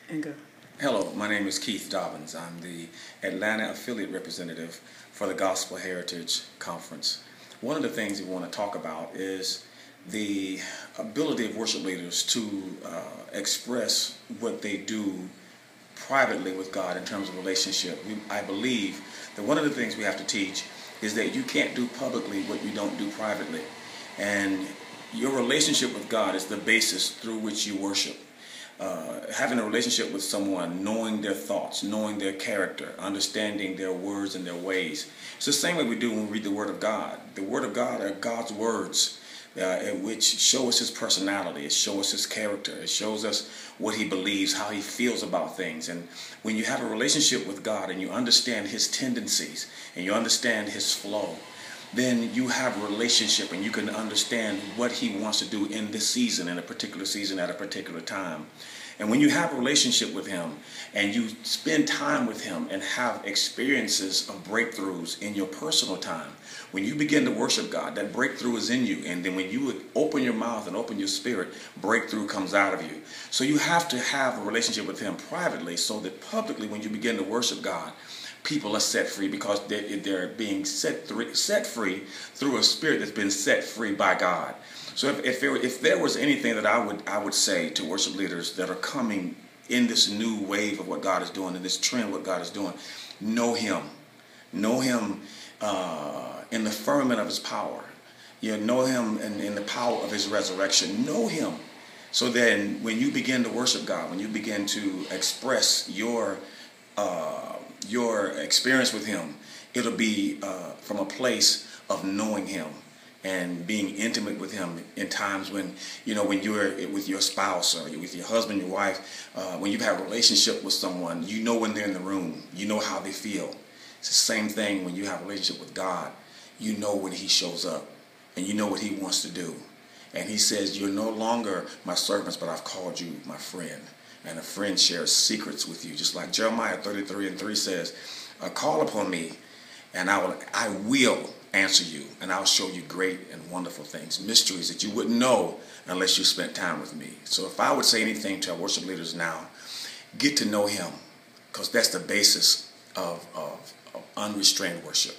And go. Hello, my name is Keith Dobbins. I'm the Atlanta affiliate representative for the Gospel Heritage Conference. One of the things we want to talk about is the ability of worship leaders to express what they do privately with God in terms of relationship. I believe that one of the things we have to teach is that you can't do publicly what you don't do privately. And your relationship with God is the basis through which you worship. Having a relationship with someone, knowing their thoughts, knowing their character, understanding their words and their ways. It's the same way we do when we read the Word of God. The Word of God are God's words, which show us His personality. It shows us His character. It shows us what He believes, how He feels about things. And when you have a relationship with God and you understand His tendencies and you understand His flow, then you have a relationship and you can understand what He wants to do in this season, in a particular season, at a particular time. And when you have a relationship with Him and you spend time with Him and have experiences of breakthroughs in your personal time, when you begin to worship God, that breakthrough is in you. And then when you would open your mouth and open your spirit, breakthrough comes out of you. So you have to have a relationship with Him privately so that publicly when you begin to worship God, people are set free because they're being set free through a spirit that's been set free by God. So if there was anything that I would say to worship leaders that are coming in this new wave of what God is doing, in this trend of what God is doing, know Him. Know Him in the firmament of His power. Know Him in the power of His resurrection. Know Him. So then when you begin to worship God, when you begin to express your experience with Him, it'll be from a place of knowing Him and being intimate with Him in times when you're with your spouse or with your husband, your wife, when you've had a relationship with someone, you know when they're in the room, you know how they feel. It's the same thing when you have a relationship with God. You know when He shows up and you know what He wants to do. And He says, you're no longer my servants, but I've called you my friend. And a friend shares secrets with you, just like Jeremiah 33:3 says, call upon me and I will answer you, and I'll show you great and wonderful things, mysteries that you wouldn't know unless you spent time with me. So if I would say anything to our worship leaders now, get to know Him, because that's the basis of unrestrained worship.